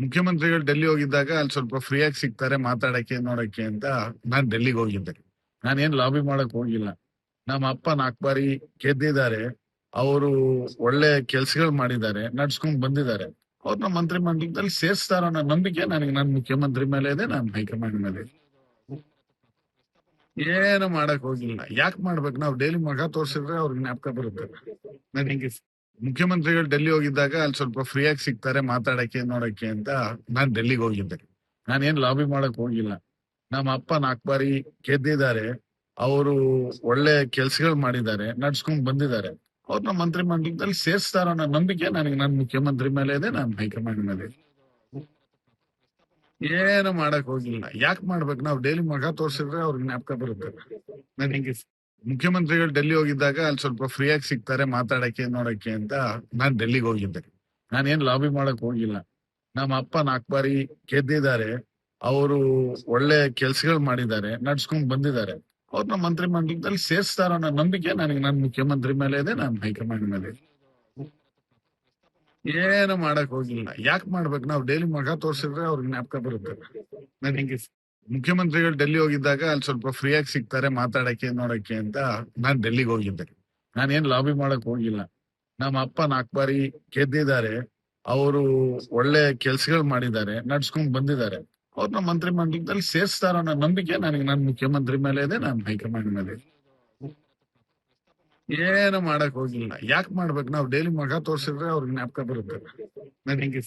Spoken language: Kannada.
ಮುಖ್ಯಮಂತ್ರಿಗಳು ಡೆಲ್ಲಿ ಹೋಗಿದ್ದಾಗ ಅಲ್ಲಿ ಸ್ವಲ್ಪ ಫ್ರೀಯಾಗಿ ಸಿಗ್ತಾರೆ ಮಾತಾಡಕ್ಕೆ ನೋಡಕ್ಕೆ ಅಂತ ನಾನ್ ಡೆಲ್ಲಿಗೆ ಹೋಗಿದ್ದೆ. ನಾನೇನ್ ಲಾಬಿ ಮಾಡಕ್ ಹೋಗಿಲ್ಲ. ನಮ್ಮ ಅಪ್ಪ 4 ಬಾರಿ ಗೆದ್ದಿದ್ದಾರೆ. ಅವರು ಒಳ್ಳೆ ಕೆಲ್ಸಗಳು ಮಾಡಿದ್ದಾರೆ, ನಡ್ಸ್ಕೊಂಡ್ ಬಂದಿದ್ದಾರೆ. ಅವ್ರನ್ನ ಮಂತ್ರಿ ಮಂಡಲದಲ್ಲಿ ಸೇರ್ಸ್ತಾರೋ ಅನ್ನೋ ನಂಬಿಕೆ ನನಗೆ ನನ್ನ ಮುಖ್ಯಮಂತ್ರಿ ಮೇಲೆ ಇದೆ, ನನ್ನ ಹೈಕಮಾಂಡ್ ಮೇಲೆ ಇದೆ. ಏನು ಮಾಡಕ್ ಹೋಗಿಲ್ಲ. ಯಾಕೆ ಮಾಡ್ಬೇಕು? ನಾವು ಡೈಲಿ ಮಗ ತೋರ್ಸಿದ್ರೆ ಅವ್ರಿಗೆ ಜ್ಞಾಪಕ ಬರುತ್ತೆ. ನನಗೆ ಮುಖ್ಯಮಂತ್ರಿಗಳು ಡೆಲ್ಲಿ ಹೋಗಿದ್ದಾಗ ಅಲ್ಲಿ ಸ್ವಲ್ಪ ಫ್ರೀಯಾಗಿ ಸಿಗ್ತಾರೆ ಮಾತಾಡಕ್ಕೆ ನೋಡಕ್ಕೆ ಅಂತ ನಾನ್ ಡೆಲ್ಲಿಗೆ ಹೋಗಿದ್ದೆ. ನಾನೇನ್ ಲಾಬಿ ಮಾಡಕ್ ಹೋಗಿಲ್ಲ. ನಮ್ಮ ಅಪ್ಪ 4 ಬಾರಿ ಗೆದ್ದಿದ್ದಾರೆ. ಅವರು ಒಳ್ಳೆ ಕೆಲ್ಸಗಳು ಮಾಡಿದ್ದಾರೆ, ನಡ್ಸ್ಕೊಂಡ್ ಬಂದಿದ್ದಾರೆ. ಅವ್ರನ್ನ ಮಂತ್ರಿ ಮಂಡಲದಲ್ಲಿ ಸೇರ್ಸ್ತಾರೋ ಅನ್ನೋ ನಂಬಿಕೆ ನನಗೆ ನನ್ನ ಮುಖ್ಯಮಂತ್ರಿ ಮೇಲೆ ಇದೆ, ನನ್ನ ಹೈಕಮಾಂಡ್ ಮೇಲೆ ಇದೆ. ಏನು ಮಾಡಕ್ ಹೋಗಿಲ್ಲ. ಯಾಕೆ ಮಾಡ್ಬೇಕು? ನಾವು ಡೈಲಿ ಮಗ ತೋರ್ಸಿದ್ರೆ ಅವ್ರಿಗೆ ಜ್ಞಾಪಕ ಬರುತ್ತೆ. ನನಗೆ ಮುಖ್ಯಮಂತ್ರಿಗಳು ಡೆಲ್ಲಿ ಹೋಗಿದ್ದಾಗ ಅಲ್ಲಿ ಸ್ವಲ್ಪ ಫ್ರೀಯಾಗಿ ಸಿಗ್ತಾರೆ ಮಾತಾಡಕ್ಕೆ ನೋಡಕ್ಕೆ ಅಂತ ನಾನ್ ಡೆಲ್ಲಿಗೆ ಹೋಗಿದ್ದೆ. ನಾನೇನ್ ಲಾಬಿ ಮಾಡಕ್ ಹೋಗಿಲ್ಲ. ನಮ್ಮ ಅಪ್ಪ 4 ಬಾರಿ ಗೆದ್ದಿದ್ದಾರೆ. ಅವರು ಒಳ್ಳೆ ಕೆಲ್ಸಗಳು ಮಾಡಿದ್ದಾರೆ, ನಡ್ಸ್ಕೊಂಡ್ ಬಂದಿದ್ದಾರೆ. ಅವ್ರನ್ನ ಮಂತ್ರಿ ಮಂಡಲದಲ್ಲಿ ಸೇರ್ಸ್ತಾರೋ ಅನ್ನೋ ನಂಬಿಕೆ ನನಗೆ ನನ್ನ ಮುಖ್ಯಮಂತ್ರಿ ಮೇಲೆ ಇದೆ, ನನ್ನ ಹೈಕಮಾಂಡ್ ಮೇಲೆ ಇದೆ. ಏನು ಮಾಡಕ್ ಹೋಗಿಲ್ಲ. ಯಾಕೆ ಮಾಡ್ಬೇಕು? ನಾವು ಡೈಲಿ ಮಗ ತೋರ್ಸಿದ್ರೆ ಅವ್ರಿಗೆ ಜ್ಞಾಪಕ ಬರುತ್ತೆ. ನನಗೆ ಮುಖ್ಯಮಂತ್ರಿಗಳು ಡೆಲ್ಲಿ ಹೋಗಿದ್ದಾಗ ಅಲ್ಲಿ ಸ್ವಲ್ಪ ಫ್ರೀಯಾಗಿ ಸಿಗ್ತಾರೆ ಮಾತಾಡಕ್ಕೆ ನೋಡಕ್ಕೆ ಅಂತ ನಾನ್ ಡೆಲ್ಲಿಗೆ ಹೋಗಿದ್ದೆ. ನಾನೇನ್ ಲಾಬಿ ಮಾಡಕ್ ಹೋಗಿಲ್ಲ. ನಮ್ಮ ಅಪ್ಪ 4 ಬಾರಿ ಗೆದ್ದಿದ್ದಾರೆ. ಅವರು ಒಳ್ಳೆ ಕೆಲ್ಸಗಳು ಮಾಡಿದ್ದಾರೆ, ನಡ್ಸ್ಕೊಂಡ್ ಬಂದಿದ್ದಾರೆ. ಅವ್ರನ್ನ ಮಂತ್ರಿ ಮಂಡಲದಲ್ಲಿ ಸೇರ್ಸ್ತಾರೋ ಅನ್ನೋ ನಂಬಿಕೆ ನನಗೆ ನನ್ನ ಮುಖ್ಯಮಂತ್ರಿ ಮೇಲೆ ಇದೆ, ನನ್ನ ಹೈಕಮಾಂಡ್ ಮೇಲೆ ಇದೆ. ಏನು ಮಾಡಕ್ ಹೋಗಿಲ್ಲ. ಯಾಕೆ ಮಾಡ್ಬೇಕು? ನಾವು ಡೈಲಿ ಮಗ ತೋರ್ಸಿದ್ರೆ ಅವ್ರಿಗೆ ಜ್ಞಾಪಕ ಬರುತ್ತೆ. ನನಗೆ